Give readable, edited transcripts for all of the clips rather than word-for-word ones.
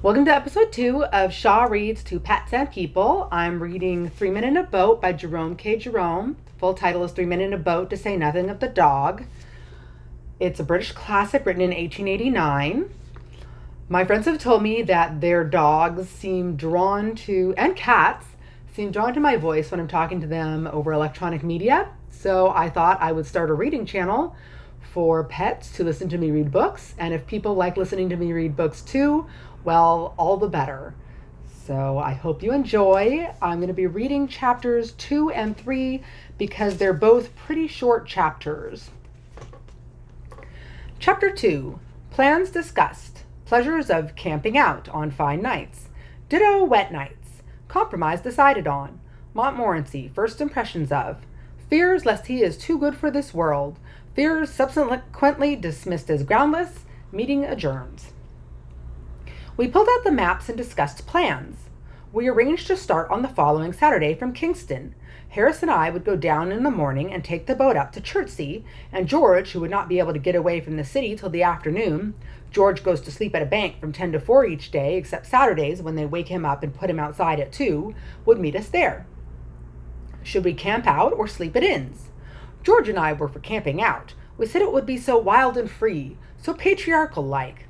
Welcome to episode 2 of Shaw Reads to Pets and People. I'm reading 3 Men in a Boat by Jerome K Jerome. The full title is 3 Men in a Boat, to say nothing of the dog. It's a British classic written in 1889. My friends have told me that their dogs seem drawn to, and cats, seem drawn to my voice when I'm talking to them over electronic media. So I thought I would start a reading channel for pets to listen to me read books. And if people like listening to me read books too, well, all the better. So I hope you enjoy. I'm going to be reading chapters 2 and 3 because they're both pretty short chapters. Chapter 2, Plans Discussed. Pleasures of camping out on fine nights. Ditto wet nights. Compromise decided on. Montmorency, first impressions of. Fears lest he is too good for this world. Fears subsequently dismissed as groundless. Meeting adjourns. We pulled out the maps and discussed plans. We arranged to start on the following Saturday from Kingston. Harris and I would go down in the morning and take the boat up to Chertsey, and George, who would not be able to get away from the city till the afternoon — George goes to sleep at a bank from 10 to 4 each day, except Saturdays when they wake him up and put him outside at 2, would meet us there. Should we camp out or sleep at inns? George and I were for camping out. We said it would be so wild and free, so patriarchal-like.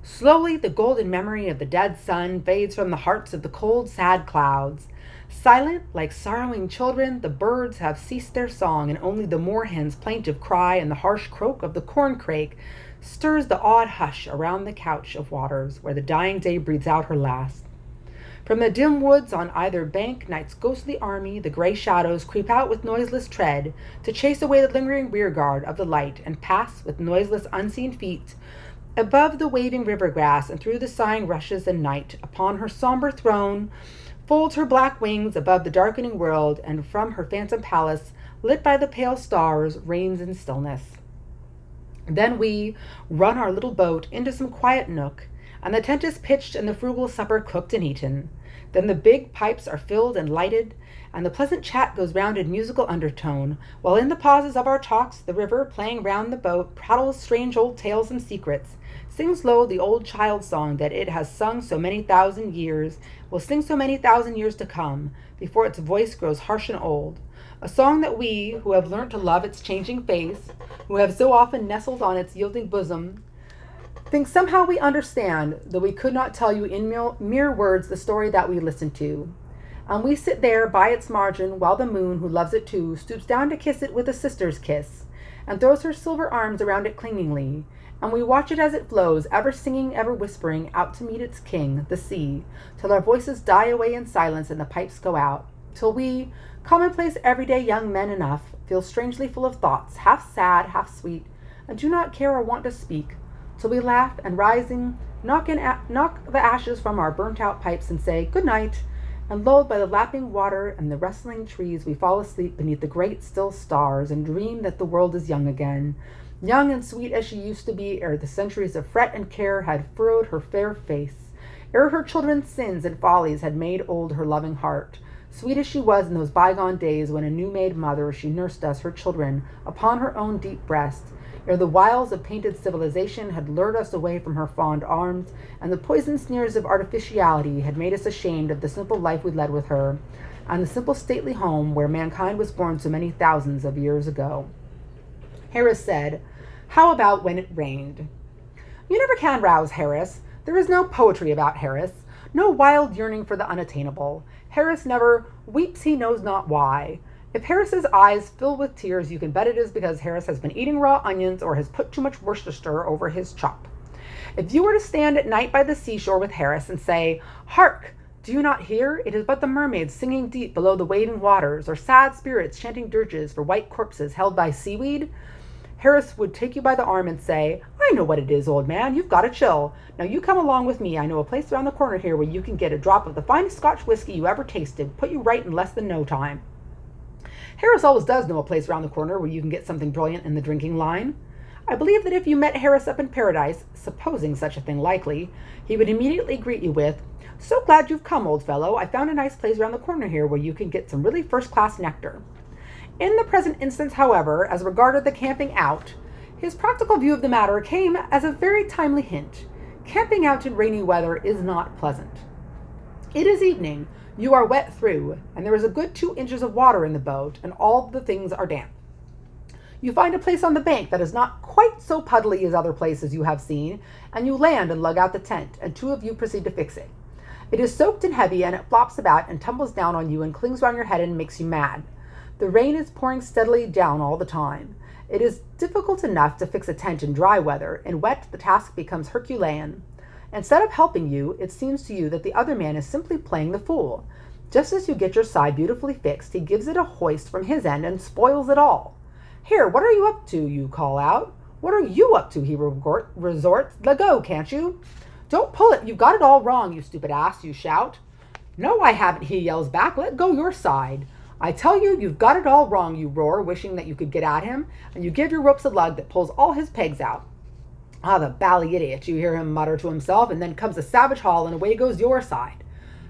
Slowly, the golden memory of the dead sun fades from the hearts of the cold, sad clouds. Silent, like sorrowing children, the birds have ceased their song, and only the moorhen's plaintive cry and the harsh croak of the corncrake stirs the awed hush around the couch of waters where the dying day breathes out her last. From the dim woods on either bank, night's ghostly army, the gray shadows creep out with noiseless tread to chase away the lingering rearguard of the light and pass with noiseless, unseen feet above the waving river grass and through the sighing rushes, and night, upon her somber throne, folds her black wings above the darkening world, and from her phantom palace, lit by the pale stars, reigns in stillness. Then we run our little boat into some quiet nook, and the tent is pitched and the frugal supper cooked and eaten. Then the big pipes are filled and lighted, and the pleasant chat goes round in musical undertone, while in the pauses of our talks the river, playing round the boat, prattles strange old tales and secrets, sings low the old child song that it has sung so many thousand years, will sing so many thousand years to come, before its voice grows harsh and old. A song that we, who have learnt to love its changing face, who have so often nestled on its yielding bosom, think somehow we understand, though we could not tell you in mere words the story that we listen to. And we sit there by its margin, while the moon, who loves it too, stoops down to kiss it with a sister's kiss, and throws her silver arms around it clingingly, and we watch it as it flows, ever singing, ever whispering, out to meet its king, the sea, till our voices die away in silence and the pipes go out, till we, commonplace everyday young men enough, feel strangely full of thoughts, half sad, half sweet, and do not care or want to speak, till we laugh and, rising, knock the ashes from our burnt-out pipes and say good night, and lulled by the lapping water and the rustling trees, we fall asleep beneath the great still stars and dream that the world is young again, young and sweet as she used to be ere the centuries of fret and care had furrowed her fair face, ere her children's sins and follies had made old her loving heart, sweet as she was in those bygone days when a new-made mother she nursed us, her children, upon her own deep breast, ere the wiles of painted civilization had lured us away from her fond arms, and the poisoned sneers of artificiality had made us ashamed of the simple life we led with her, and the simple stately home where mankind was born so many thousands of years ago. Harris said, "How about when it rained?" You never can rouse Harris. There is no poetry about Harris, no wild yearning for the unattainable. Harris never weeps he knows not why. If Harris's eyes fill with tears, you can bet it is because Harris has been eating raw onions or has put too much Worcestershire over his chop. If you were to stand at night by the seashore with Harris and say, "Hark! Do you not hear? It is but the mermaids singing deep below the waving waters, or sad spirits chanting dirges for white corpses held by seaweed," Harris would take you by the arm and say, "I know what it is, old man. You've got a chill. Now you come along with me. I know a place around the corner here where you can get a drop of the finest Scotch whiskey you ever tasted, put you right in less than no time." Harris always does know a place around the corner where you can get something brilliant in the drinking line. I believe that if you met Harris up in paradise, supposing such a thing likely, he would immediately greet you with, "So glad you've come, old fellow. I found a nice place around the corner here where you can get some really first-class nectar." In the present instance, however, as regarded the camping out, his practical view of the matter came as a very timely hint. Camping out in rainy weather is not pleasant. It is evening, you are wet through, and there is a good 2 inches of water in the boat, and all the things are damp. You find a place on the bank that is not quite so puddly as other places you have seen, and you land and lug out the tent, and 2 of you proceed to fix it. It is soaked and heavy, and it flops about and tumbles down on you and clings round your head and makes you mad. The rain is pouring steadily down all the time. It is difficult enough to fix a tent in dry weather. In wet, the task becomes Herculean. Instead of helping you, it seems to you that the other man is simply playing the fool. Just as you get your side beautifully fixed, he gives it a hoist from his end and spoils it all. Here, what are you up to? You call out. What are you up to? He resorts. Let go, can't you? Don't pull it. You've got it all wrong, you stupid ass, you shout. No, I haven't, he yells back. Let go your side. I tell you, you've got it all wrong, you roar, wishing that you could get at him, and you give your ropes a lug that pulls all his pegs out. Ah, the bally idiot, you hear him mutter to himself, and then comes a savage haul, and away goes your side.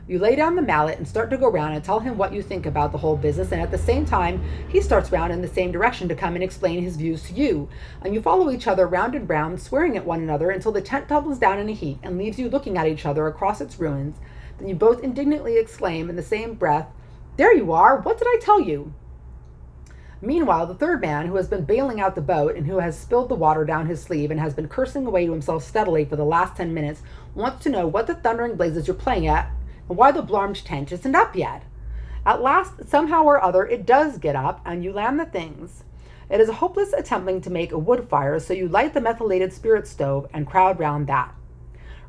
You lay down the mallet and start to go round and tell him what you think about the whole business, and at the same time, he starts round in the same direction to come and explain his views to you, and you follow each other round and round, swearing at one another until the tent tumbles down in a heap and leaves you looking at each other across its ruins. Then you both indignantly exclaim in the same breath, There you are! What did I tell you? Meanwhile, the third man, who has been bailing out the boat and who has spilled the water down his sleeve and has been cursing away to himself steadily for the last 10 minutes, wants to know what the thundering blazes you're playing at and why the blarmed tent isn't up yet. At last, somehow or other, it does get up, and you land the things. It is a hopeless attempting to make a wood fire, so you light the methylated spirit stove and crowd round that.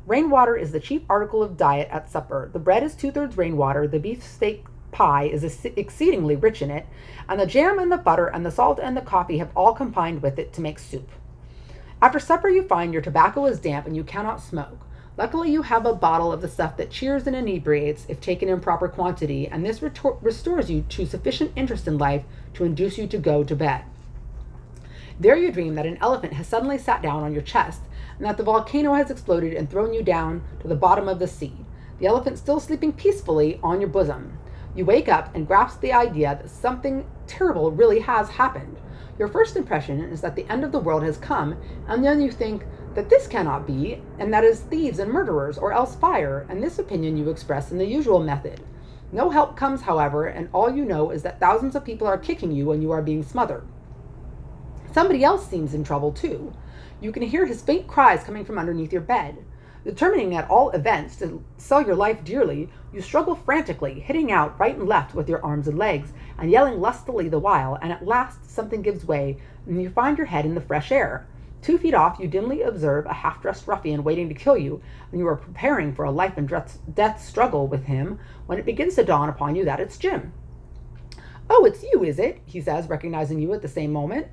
Rainwater is the chief article of diet at supper. The bread is 2/3 rainwater, the beefsteak pie is exceedingly rich in it, and the jam and the butter and the salt and the coffee have all combined with it to make soup. After supper you find your tobacco is damp and you cannot smoke. Luckily you have a bottle of the stuff that cheers and inebriates if taken in proper quantity, and this restores you to sufficient interest in life to induce you to go to bed. There you dream that an elephant has suddenly sat down on your chest, and that the volcano has exploded and thrown you down to the bottom of the sea, the elephant still sleeping peacefully on your bosom. You wake up and grasp the idea that something terrible really has happened. Your first impression is that the end of the world has come, and then you think that this cannot be, and that is thieves and murderers, or else fire, and this opinion you express in the usual method. No help comes, however, and all you know is that thousands of people are kicking you and you are being smothered. Somebody else seems in trouble, too. You can hear his faint cries coming from underneath your bed. Determining at all events to sell your life dearly, you struggle frantically, hitting out right and left with your arms and legs, and yelling lustily the while, and at last something gives way, and you find your head in the fresh air. 2 feet off, you dimly observe a half-dressed ruffian waiting to kill you, and you are preparing for a life and death struggle with him, when it begins to dawn upon you that it's Jim. "Oh, it's you, is it?" he says, recognizing you at the same moment.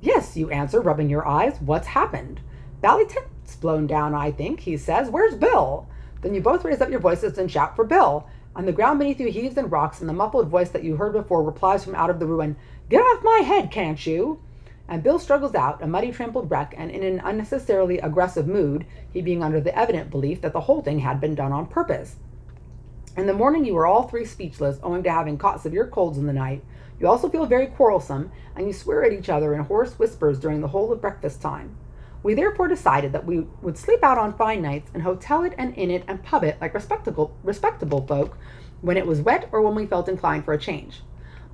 "Yes," you answer, rubbing your eyes. "What's happened?" "Bally tent's blown down, I think," he says. "Where's Bill?" Then you both raise up your voices and shout for Bill, and the ground beneath you heaves and rocks, and the muffled voice that you heard before replies from out of the ruin, "Get off my head, can't you?" And Bill struggles out, a muddy, trampled wreck, and in an unnecessarily aggressive mood, he being under the evident belief that the whole thing had been done on purpose. In the morning you are all three speechless, owing to having caught severe colds in the night. You also feel very quarrelsome, and you swear at each other in hoarse whispers during the whole of breakfast time. We therefore decided that we would sleep out on fine nights and hotel it and inn it and pub it like respectable folk when it was wet or when we felt inclined for a change.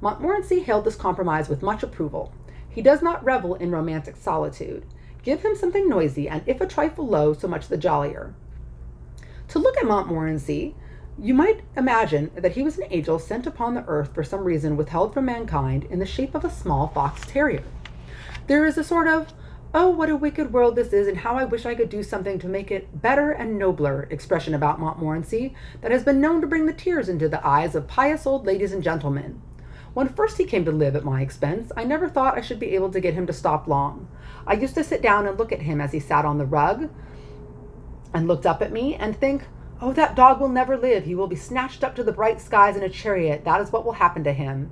Montmorency hailed this compromise with much approval. He does not revel in romantic solitude. Give him something noisy, and if a trifle low, so much the jollier. To look at Montmorency, you might imagine that he was an angel sent upon the earth for some reason withheld from mankind in the shape of a small fox terrier. There is a sort of, "Oh, what a wicked world this is, and how I wish I could do something to make it better and nobler" expression about Montmorency that has been known to bring the tears into the eyes of pious old ladies and gentlemen. When first he came to live at my expense, I never thought I should be able to get him to stop long. I used to sit down and look at him as he sat on the rug and looked up at me and think, "Oh, that dog will never live. He will be snatched up to the bright skies in a chariot. That is what will happen to him."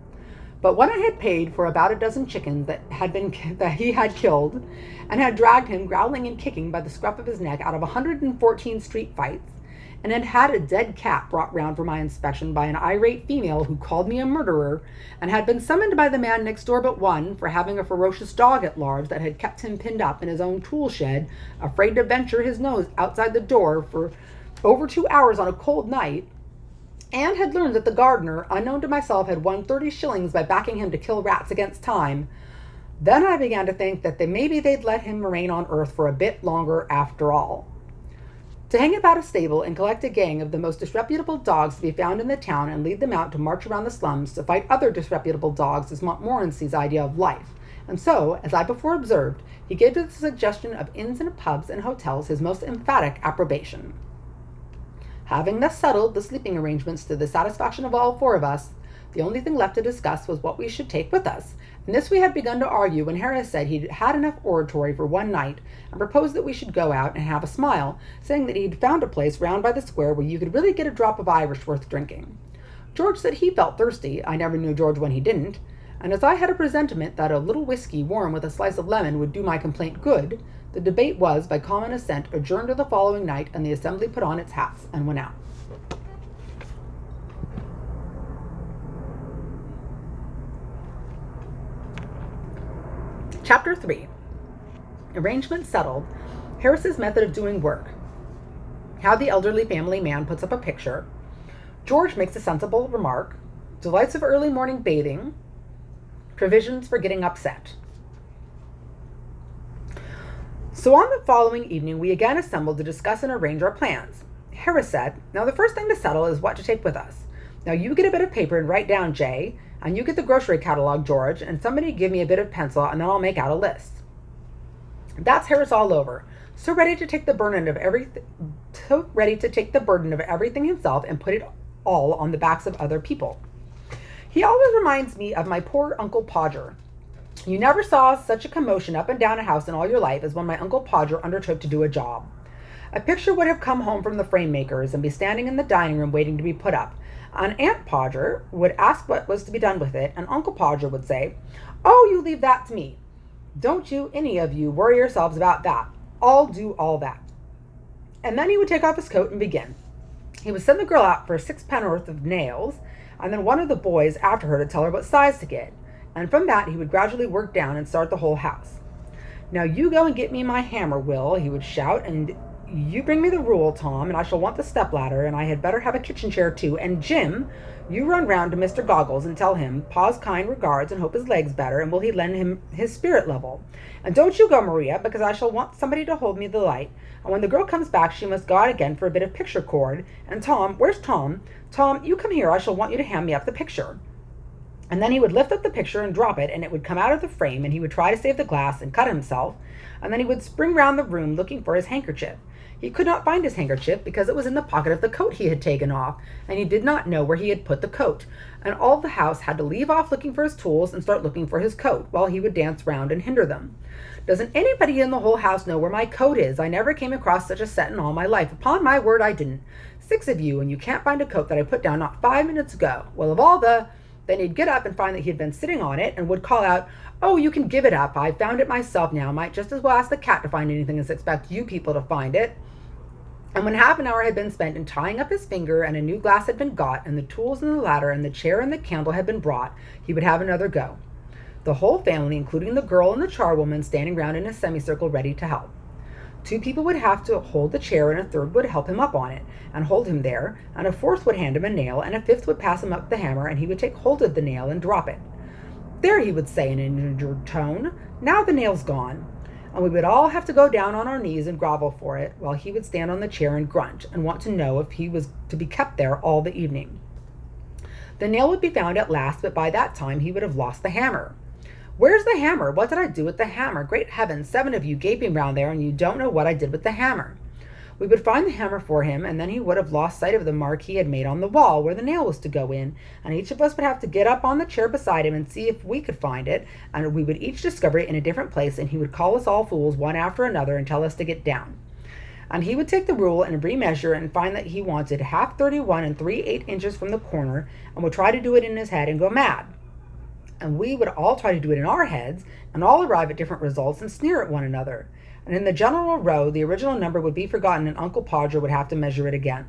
But when I had paid for about a dozen chickens that he had killed, and had dragged him growling and kicking by the scruff of his neck out of 114 street fights, and had had a dead cat brought round for my inspection by an irate female who called me a murderer, and had been summoned by the man next door but one for having a ferocious dog at large that had kept him pinned up in his own tool shed, afraid to venture his nose outside the door for over 2 hours on a cold night, and had learned that the gardener, unknown to myself, had won 30 shillings by backing him to kill rats against time, then I began to think that maybe they'd let him remain on earth for a bit longer after all. To hang about a stable and collect a gang of the most disreputable dogs to be found in the town and lead them out to march around the slums to fight other disreputable dogs is Montmorency's idea of life, and so, as I before observed, he gave to the suggestion of inns and pubs and hotels his most emphatic approbation. Having thus settled the sleeping arrangements to the satisfaction of all four of us, the only thing left to discuss was what we should take with us, and this we had begun to argue when Harris said he'd had enough oratory for one night and proposed that we should go out and have a smile, saying that he'd found a place round by the square where you could really get a drop of Irish worth drinking. George said he felt thirsty. I never knew George when he didn't, and as I had a presentiment that a little whiskey warm with a slice of lemon would do my complaint good, the debate was, by common assent, adjourned to the following night, and the assembly put on its hats and went out. Chapter 3. Arrangements settled. Harris's method of doing work. How the elderly family man puts up a picture. George makes a sensible remark. Delights of early morning bathing. Provisions for getting upset. So on the following evening, we again assembled to discuss and arrange our plans. Harris said, "Now the first thing to settle is what to take with us. Now you get a bit of paper and write down, Jay, and you get the grocery catalog, George, and somebody give me a bit of pencil, and then I'll make out a list." That's Harris all over, so ready to take the burden of everything himself and put it all on the backs of other people. He always reminds me of my poor Uncle Podger. You never saw such a commotion up and down a house in all your life as when my Uncle Podger undertook to do a job. A picture would have come home from the frame makers and be standing in the dining room waiting to be put up. And Aunt Podger would ask what was to be done with it, and Uncle Podger would say, "Oh, you leave that to me. Don't you, any of you, worry yourselves about that. I'll do all that." And then he would take off his coat and begin. He would send the girl out for a 6-penn'orth of nails, and then one of the boys after her to tell her what size to get. And from that he would gradually work down and start the whole house. "Now you go and get me my hammer, Will," he would shout, "and you bring me the rule, Tom, and I shall want the stepladder, and I had better have a kitchen chair too. And Jim, you run round to Mr. Goggles and tell him Pa's kind regards and hope his leg's better, and will he lend him his spirit level. And don't you go, Maria, because I shall want somebody to hold me the light, and when the girl comes back she must go out again for a bit of picture cord. And Tom, where's Tom? Tom, you come here, I shall want you to hand me up the picture." And then he would lift up the picture and drop it, and it would come out of the frame, and he would try to save the glass and cut himself, and then he would spring round the room looking for his handkerchief. He could not find his handkerchief because it was in the pocket of the coat he had taken off, and he did not know where he had put the coat, and all the house had to leave off looking for his tools and start looking for his coat, while he would dance round and hinder them. "Doesn't anybody in the whole house know where my coat is? I never came across such a set in all my life. Upon my word, I didn't. 6 of you, and you can't find a coat that I put down not 5 minutes ago. Well, of all the—" Then he'd get up and find that he had been sitting on it, and would call out, "Oh, you can give it up. I found it myself now. Might just as well ask the cat to find anything as expect you people to find it." And when half an hour had been spent in tying up his finger, and a new glass had been got, and the tools and the ladder and the chair and the candle had been brought, he would have another go. The whole family, including the girl and the charwoman, standing round in a semicircle ready to help. 2 people would have to hold the chair, and a third would help him up on it, and hold him there, and a fourth would hand him a nail, and a fifth would pass him up the hammer, and he would take hold of the nail and drop it. "There," he would say in an injured tone, "now the nail's gone." And we would all have to go down on our knees and grovel for it, while he would stand on the chair and grunt, and want to know if he was to be kept there all the evening. The nail would be found at last, but by that time he would have lost the hammer. "Where's the hammer? What did I do with the hammer? Great heavens, 7 of you gaping round there, and you don't know what I did with the hammer." We would find the hammer for him, and then he would have lost sight of the mark he had made on the wall where the nail was to go in, and each of us would have to get up on the chair beside him and see if we could find it, and we would each discover it in a different place, and he would call us all fools one after another and tell us to get down. And he would take the rule and remeasure and find that he wanted half 31 and 3/8 inches from the corner, and would try to do it in his head and go mad. And we would all try to do it in our heads, and all arrive at different results and sneer at one another. And in the general row, the original number would be forgotten, and Uncle Podger would have to measure it again.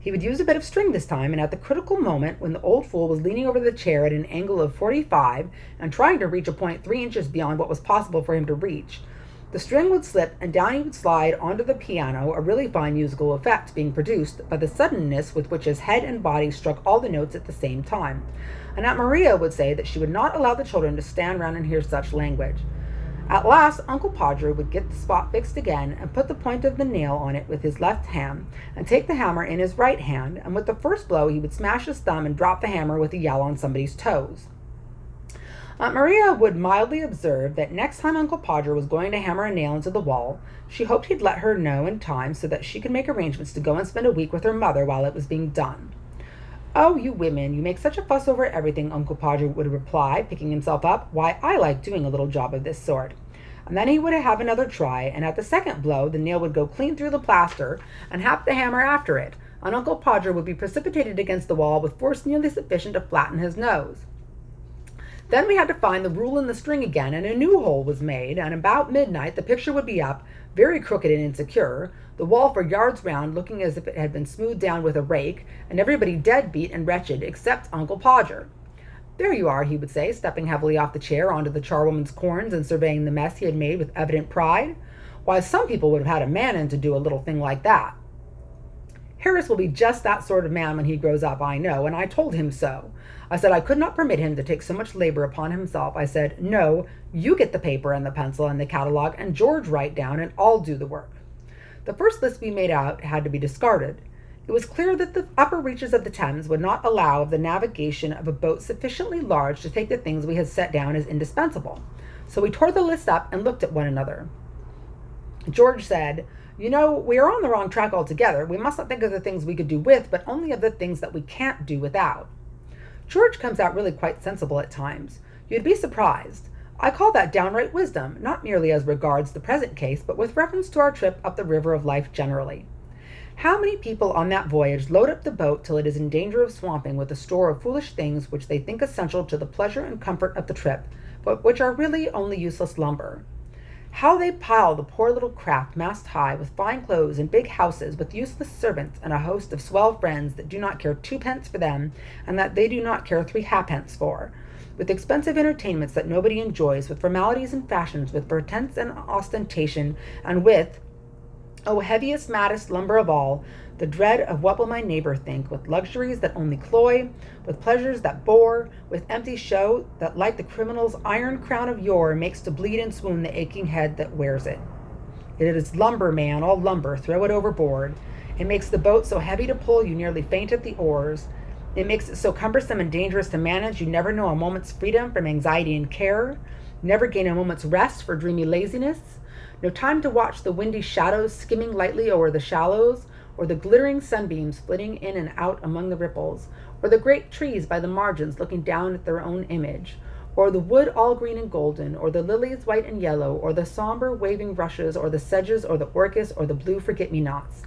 He would use a bit of string this time, and at the critical moment, when the old fool was leaning over the chair at an angle of 45 and trying to reach a point 3 inches beyond what was possible for him to reach, the string would slip and down he would slide onto the piano, a really fine musical effect being produced by the suddenness with which his head and body struck all the notes at the same time. And Aunt Maria would say that she would not allow the children to stand round and hear such language. At last, Uncle Podger would get the spot fixed again and put the point of the nail on it with his left hand and take the hammer in his right hand, and with the first blow he would smash his thumb and drop the hammer with a yell on somebody's toes. Aunt Maria would mildly observe that next time Uncle Podger was going to hammer a nail into the wall, she hoped he'd let her know in time so that she could make arrangements to go and spend a week with her mother while it was being done. "Oh, you women, you make such a fuss over everything," Uncle Podger would reply, picking himself up. "Why, I like doing a little job of this sort." And then he would have another try, and at the second blow the nail would go clean through the plaster and hap the hammer after it, and Uncle Podger would be precipitated against the wall with force nearly sufficient to flatten his nose. Then we had to find the rule in the string again, and a new hole was made, and about midnight the picture would be up, very crooked and insecure, the wall for yards round looking as if it had been smoothed down with a rake, and everybody dead beat and wretched except Uncle Podger. "There you are," he would say, stepping heavily off the chair onto the charwoman's corns and surveying the mess he had made with evident pride. "Why, some people would have had a man in to do a little thing like that. Harris will be just that sort of man when he grows up, I know, and I told him so. I said I could not permit him to take so much labor upon himself. I said, 'No, you get the paper and the pencil and the catalog, and George write down, and I'll do the work.' The first list we made out had to be discarded. It was clear that the upper reaches of the Thames would not allow of the navigation of a boat sufficiently large to take the things we had set down as indispensable. So we tore the list up and looked at one another. George said, 'You know, we are on the wrong track altogether. We must not think of the things we could do with, but only of the things that we can't do without.' George comes out really quite sensible at times. You'd be surprised. I call that downright wisdom, not merely as regards the present case, but with reference to our trip up the river of life generally. How many people on that voyage load up the boat till it is in danger of swamping with a store of foolish things which they think essential to the pleasure and comfort of the trip, but which are really only useless lumber? How they pile the poor little craft mast high with fine clothes and big houses, with useless servants and a host of swell friends that do not care twopence for them and that they do not care three halfpence for, with expensive entertainments that nobody enjoys, with formalities and fashions, with pretense and ostentation, and with, oh, heaviest, maddest lumber of all, the dread of what will my neighbor think, with luxuries that only cloy, with pleasures that bore, with empty show that, like the criminal's iron crown of yore, makes to bleed and swoon the aching head that wears it. It is lumber, man, all lumber, throw it overboard. It makes the boat so heavy to pull you nearly faint at the oars. It makes it so cumbersome and dangerous to manage you never know a moment's freedom from anxiety and care, never gain a moment's rest for dreamy laziness, no time to watch the windy shadows skimming lightly over the shallows, or the glittering sunbeams flitting in and out among the ripples, or the great trees by the margins looking down at their own image, or the wood all green and golden, or the lilies white and yellow, or the somber waving rushes, or the sedges, or the orchis, or the blue forget-me-nots.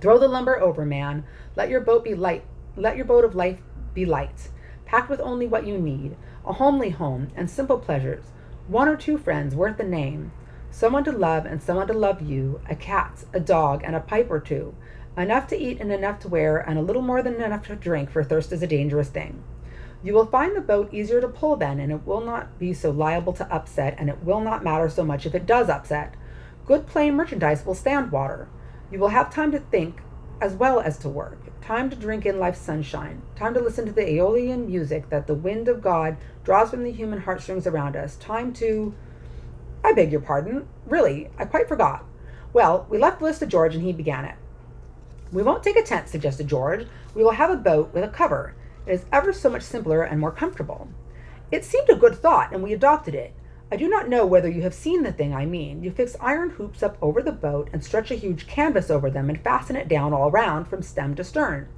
Throw the lumber over, man. Let your boat be light. Let your boat of life be light, packed with only what you need, a homely home and simple pleasures, one or two friends worth the name, someone to love and someone to love you, a cat, a dog, and a pipe or two, enough to eat and enough to wear, and a little more than enough to drink, for thirst is a dangerous thing. You will find the boat easier to pull then, and it will not be so liable to upset, and it will not matter so much if it does upset. Good plain merchandise will stand water. You will have time to think as well as to work, time to drink in life's sunshine, time to listen to the aeolian music that the wind of God draws from the human heartstrings around us, time to... I beg your pardon. Really, I quite forgot. Well, we left the list to George and he began it. "We won't take a tent," suggested George. "We will have a boat with a cover. It is ever so much simpler and more comfortable." It seemed a good thought, and we adopted it. I do not know whether you have seen the thing I mean. You fix iron hoops up over the boat and stretch a huge canvas over them and fasten it down all round from stem to stern.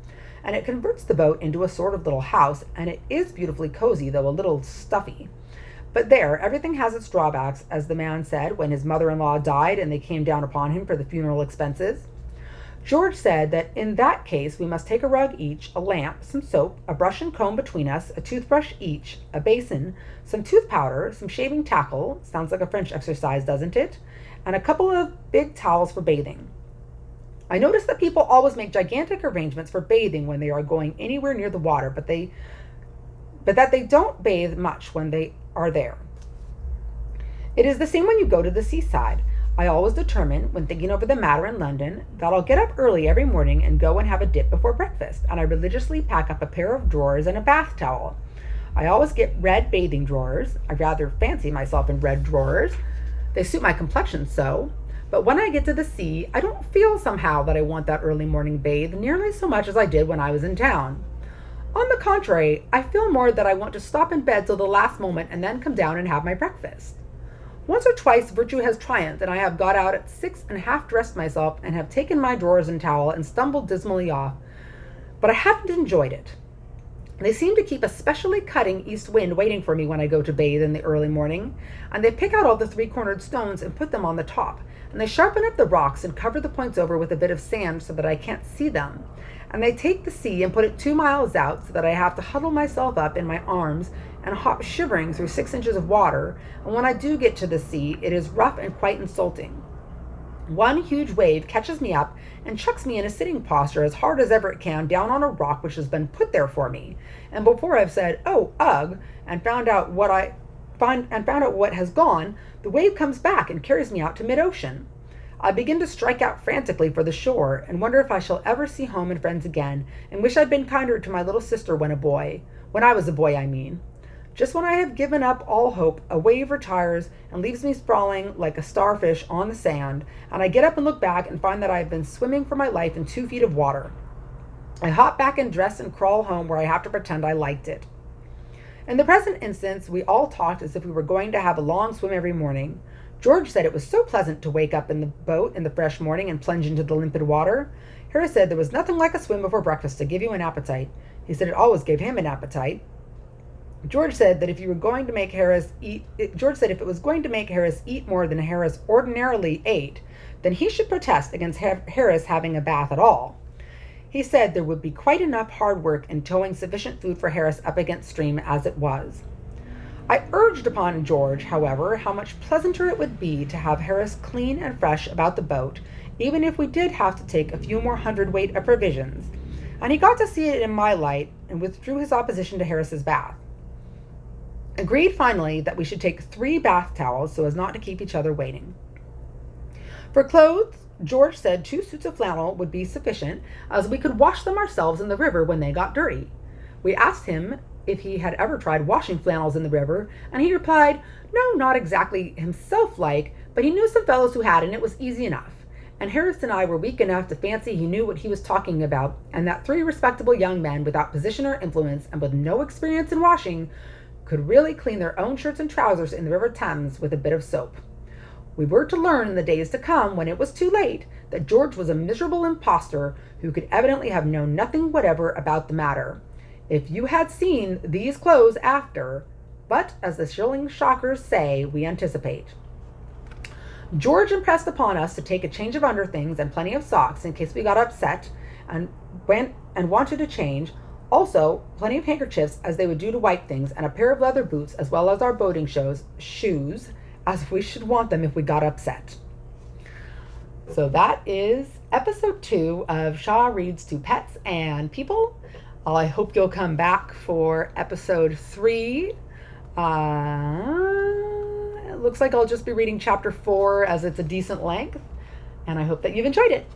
And it converts the boat into a sort of little house, and it is beautifully cozy, though a little stuffy. But there, everything has its drawbacks, as the man said when his mother-in-law died and they came down upon him for the funeral expenses. George said that in that case we must take a rug each, a lamp, some soap, a brush and comb between us, a toothbrush each, a basin, some tooth powder, some shaving tackle, sounds like a French exercise, doesn't it? And a couple of big towels for bathing. I notice that people always make gigantic arrangements for bathing when they are going anywhere near the water, but that they don't bathe much when they are there. It is the same when you go to the seaside. I always determine, when thinking over the matter in London, that I'll get up early every morning and go and have a dip before breakfast, and I religiously pack up a pair of drawers and a bath towel. I always get red bathing drawers. I rather fancy myself in red drawers. They suit my complexion so. But when I get to the sea, I don't feel somehow that I want that early morning bathe nearly so much as I did when I was in town. On the contrary, I feel more that I want to stop in bed till the last moment and then come down and have my breakfast. Once or twice virtue has triumphed, and I have got out at 6 and half dressed myself and have taken my drawers and towel and stumbled dismally off, but I haven't enjoyed it. They seem to keep a specially cutting east wind waiting for me when I go to bathe in the early morning, and they pick out all the three-cornered stones and put them on the top, and they sharpen up the rocks and cover the points over with a bit of sand so that I can't see them, and they take the sea and put it 2 miles out so that I have to huddle myself up in my arms and hop shivering through 6 inches of water, and when I do get to the sea, it is rough and quite insulting. One huge wave catches me up and chucks me in a sitting posture as hard as ever it can down on a rock which has been put there for me, and before I've said, "Oh, ugh," and found out what has gone, the wave comes back and carries me out to mid-ocean. I begin to strike out frantically for the shore, and wonder if I shall ever see home and friends again, and wish I'd been kinder to my little sister when I was a boy, I mean. Just when I have given up all hope, a wave retires and leaves me sprawling like a starfish on the sand, and I get up and look back and find that I have been swimming for my life in 2 feet of water. I hop back and dress and crawl home where I have to pretend I liked it. In the present instance, we all talked as if we were going to have a long swim every morning. George said it was so pleasant to wake up in the boat in the fresh morning and plunge into the limpid water. Harris said there was nothing like a swim before breakfast to give you an appetite. He said it always gave him an appetite. George said that if it was going to make Harris eat more than Harris ordinarily ate, then he should protest against Harris having a bath at all. He said there would be quite enough hard work in towing sufficient food for Harris up against stream as it was. I urged upon George, however, how much pleasanter it would be to have Harris clean and fresh about the boat, even if we did have to take a few more hundredweight of provisions, and he got to see it in my light and withdrew his opposition to Harris's bath. Agreed finally that we should take 3 bath towels so as not to keep each other waiting. For clothes, George said 2 suits of flannel would be sufficient, as we could wash them ourselves in the river when they got dirty. We asked him if he had ever tried washing flannels in the river, and he replied, no, not exactly himself like, but he knew some fellows who had, and it was easy enough. And Harris and I were weak enough to fancy he knew what he was talking about, and that 3 respectable young men without position or influence and with no experience in washing could really clean their own shirts and trousers in the River Thames with a bit of soap. We were to learn in the days to come, when it was too late, that George was a miserable impostor who could evidently have known nothing whatever about the matter. If you had seen these clothes after, but, as the shilling shockers say, we anticipate. George impressed upon us to take a change of underthings and plenty of socks in case we got upset and wanted to change. Also, plenty of handkerchiefs, as they would do to wipe things, and a pair of leather boots, as well as our boating shoes, as we should want them if we got upset. So that is episode 2 of Shaw Reads to Pets and People. I hope you'll come back for episode 3. It looks like I'll just be reading chapter 4 as it's a decent length, and I hope that you've enjoyed it.